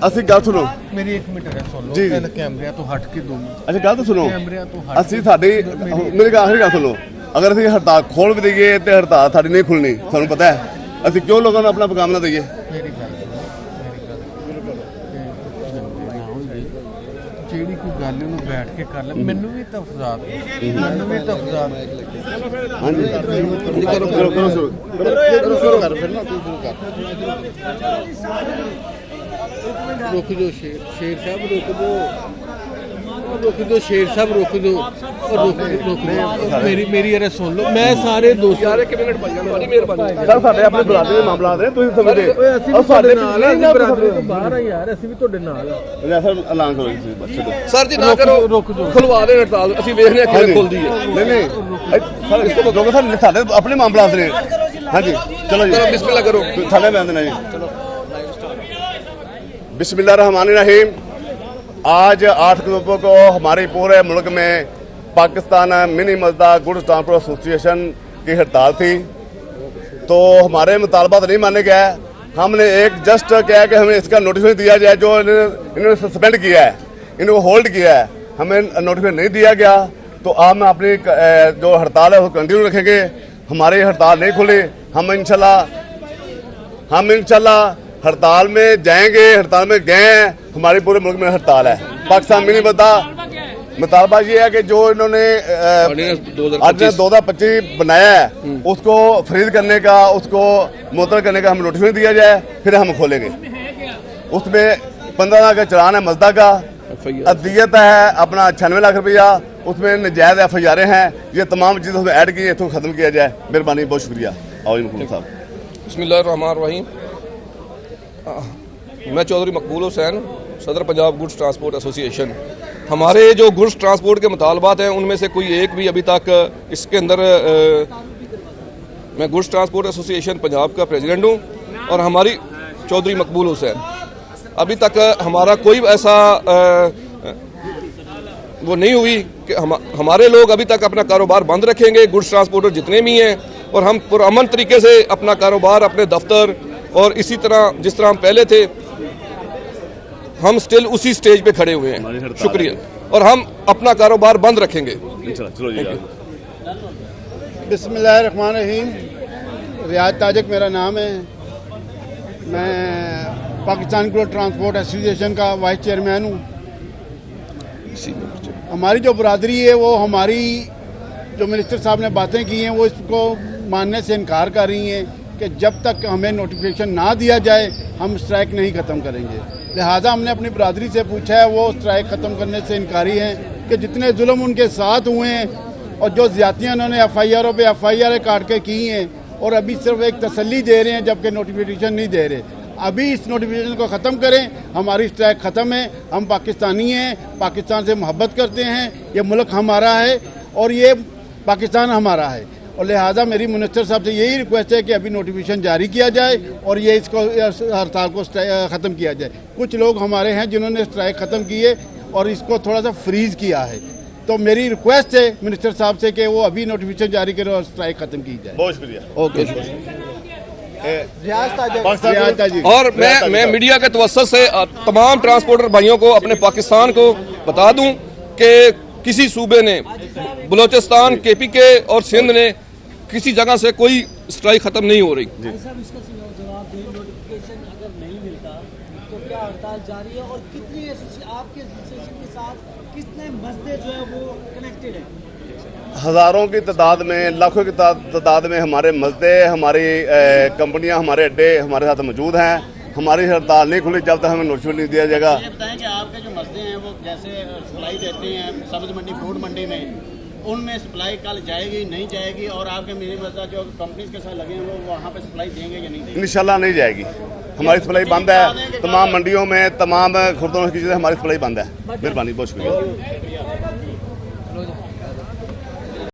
ਅਸੀਂ ਗੱਲ ਸੁਣੋ ਮੇਰੀ 1 ਮਿੰਟ ਸੁਣ ਲਓ। ਜੀ ਕੈਮਰਿਆਂ ਤੋਂ ਹਟ ਕੇ 2 ਮਿੰਟ ਅੱਛਾ ਗੱਲ ਤਾਂ ਸੁਣੋ। ਕੈਮਰਿਆਂ ਤੋਂ ਹਟ ਅਸੀਂ ਸਾਡੀ ਮੇਰੀ ਗੱਲ ਸੁਣੋ, ਅਗਰ ਅਸੀਂ ਹੜਤਾਲ ਖੋਲ ਵੀ ਦਈਏ ਤੇ ਹੜਤਾਲ ਸਾਡੀ ਨਹੀਂ ਖੁੱਲਣੀ, ਤੁਹਾਨੂੰ ਪਤਾ ਹੈ ਅਸੀਂ ਕਿਉਂ ਲੋਕਾਂ ਨੂੰ ਆਪਣਾ ਪੈਗਾਮ ਨਾ ਦਈਏ। ਮੇਰੀ ਗੱਲ ਜਿਹੜੀ ਕੋਈ ਗੱਲ ਉਹਨੂੰ ਬੈਠ ਕੇ ਕਰ ਲੈ। ਮੈਨੂੰ ਵੀ ਤਫਜ਼ਾਤ ਹਾਂਜੀ ਕਰੋ ਕਰੋ ਕਰੋ ਸ਼ੁਰੂ ਕਰ ਫਿਰ ਨਾ ਤੂੰ ਸ਼ੁਰੂ ਕਰ। रुक दो शेर साहब, रुक दो शेर साहब, रुक दो मेरी अरे सुन लो। मैं सारे दोस्त यार 1 मिनट भाई बड़ी मेहरबानी सर साडे अपने बरादरी ਦੇ ਮਾਮਲਾ ਨੇ ਤੁਸੀਂ ਸਮਝਦੇ ਔਰ ਸਾਡੇ ਨਾਲ ਆ ਬਰਾਦਰੀ ਤੋਂ ਬਾਹਰ ਆ ਯਾਰ। ਅਸੀਂ ਵੀ ਤੁਹਾਡੇ ਨਾਲ ਆ। ਸਰ ਐਲਾਨ ਕਰੋ ਸਰ ਜੀ ਨਾ ਕਰੋ, ਖੁਲਵਾ ਦੇ ਹੜਤਾਲ। ਅਸੀਂ ਵੇਖਦੇ ਹਾਂ ਕਿਵੇਂ ਖੁੱਲਦੀ ਹੈ। ਨਹੀਂ ਸਰ ਇਸ ਤੋਂ ਲੋਕ ਸਰ ਸਾਡੇ ਆਪਣੇ ਮਾਮਲਾ ਨੇ। ਹਾਂਜੀ ਚਲੋ ਜੀ ਬਿਸਮਿल्लाह करो। थाने में आना जी। बिस्मिल्लाहिर्रहमानिर्रहीम। आज 8 अक्टूबर को हमारे पूरे मुल्क में Pakistan mini मजदा goods transport association की हड़ताल थी, तो हमारे मुतालबात नहीं माने गया। हमने एक जस्ट क्या है कि हमें इसका नोटिफिकेशन दिया जाए, जो इन्होंने सस्पेंड किया है, इन्होंने होल्ड किया है, हमें नोटिफिकेशन नहीं दिया गया। तो आज हम अपनी जो हड़ताल है वो कंटिन्यू रखेंगे। हमारी हड़ताल नहीं खुली, हम इंशाल्लाह हड़ताल में जाएंगे। हड़ताल में गए हैं, हमारे पूरे मुल्क में हड़ताल है। पाकिस्तान में नहीं बता मुतालबा ये है कि जो इन्होंने आज 2025 बनाया है उसको फ्रीज करने का, उसको मुअत्तल करने का हमें नोटिफिकेशन दिया जाए, फिर हम खोलेंगे। उसमें 15 लाख का चलान है मजदा का, अदियत है अपना 96 लाख रुपया, उसमें नजायज FIR हैं। ये तमाम चीज़ें उसमें ऐड की, इसको ख़त्म किया जाए। मेहरबानी, बहुत शुक्रिया। और साहब बिस्मिल्लाहिर्रहमानिर्रहीम। मैं चौधरी मकबूल हुसैन, सदर पंजाब गुड्स ट्रांसपोर्ट एसोसिएशन। हमारे जो गुड्स ट्रांसपोर्ट के मुतालबात हैं उनमें से कोई एक भी अभी तक इसके अंदर मैं गुड्स ट्रांसपोर्ट एसोसिएशन पंजाब का प्रेसिडेंट हूँ और हमारी चौधरी मकबूल हुसैन, अभी तक हमारा कोई ऐसा वो नहीं हुई कि हमारे लोग अभी तक अपना कारोबार बंद रखेंगे। गुड्स ट्रांसपोर्टर जितने भी हैं और हम पुरअमन तरीके से अपना कारोबार, अपने दफ्तर और इसी तरह जिस तरह हम पहले थे, हम स्टिल उसी स्टेज पे खड़े हुए हैं। शुक्रिया। और हम अपना कारोबार बंद रखेंगे। बिस्मिल्लाहिर्रहमानिर्रहीम। रियाज ताजिक मेरा नाम है। मैं पाकिस्तान गुड्स ट्रांसपोर्ट एसोसिएशन का वाइस चेयरमैन हूँ। हमारी जो बरादरी है वो हमारी जो मिनिस्टर साहब ने बातें की हैं वो इसको मानने से इनकार कर रही हैं कि जब तक हमें नोटिफिकेशन ना दिया जाए हम स्ट्राइक नहीं ख़त्म करेंगे। लिहाजा हमने अपनी बरादरी से पूछा है, वो स्ट्राइक ख़त्म करने से इनकारी हैं कि जितने जुल्म उनके साथ हुए हैं और जो ज़्यादतियाँ उन्होंने FIR पे FIR काट के की हैं और अभी सिर्फ एक तसल्ली दे रहे हैं जबकि नोटिफिकेशन नहीं दे रहे। अभी इस नोटिफिकेशन को ख़त्म करें, हमारी स्ट्राइक ख़त्म है। हम पाकिस्तानी हैं, पाकिस्तान से मोहब्बत करते हैं, ये मुल्क हमारा है और ये पाकिस्तान हमारा है। और लिहाजा मेरी मिनिस्टर साहब से यही रिक्वेस्ट है कि अभी नोटिफिकेशन जारी किया जाए और ये इसको हड़ताल को ख़त्म किया जाए। कुछ लोग हमारे हैं जिन्होंने स्ट्राइक ख़त्म की है और इसको थोड़ा सा फ्रीज़ किया है, तो मेरी रिक्वेस्ट है मिनिस्टर साहब से कि वो अभी नोटिफिकेशन जारी करें और स्ट्राइक ख़त्म की जाए। बहुत शुक्रिया। ओके। और मैं मीडिया के तवज्जुह से तमाम ट्रांसपोर्टर भाइयों को, अपने पाकिस्तान को बता दूं कि किसी सूबे ने, बलोचिस्तान, KPK और सिंध ने किसी जगह से कोई स्ट्राइक खत्म नहीं हो रही। नोटिफिकेशन अगर नहीं मिलता तो क्या हड़ताल जारी है और कितनी आपके एसोसिएशन के साथ कितने मसले जो है वो कनेक्टेड है? हज़ारों की तादाद में, लाखों की तादाद में हमारे मसदे, हमारी कंपनियां, हमारे अड्डे हमारे साथ मौजूद हैं। हमारी हड़ताल नहीं खुली जब तक हमें नोटिफिकेशन नहीं दिया जाएगा। ये बताएं कि आपके जो मसले हैं वो जैसे सप्लाई देते हैं सब्ज मंडी, फ्रूट मंडी में, उनमें सप्लाई कल जाएगी नहीं जाएगी? और आपके मिनी मसला जो कंपनीज के साथ लगे हैं वो वहाँ पे सप्लाई देंगे या नहीं देंगे? इंशाल्लाह नहीं जाएगी। हमारी सप्लाई बंद है, तमाम मंडियों में, तमाम खुर्दों की चीज़ें हमारी सप्लाई बंद है। मेहरबानी, बहुत शुक्रिया।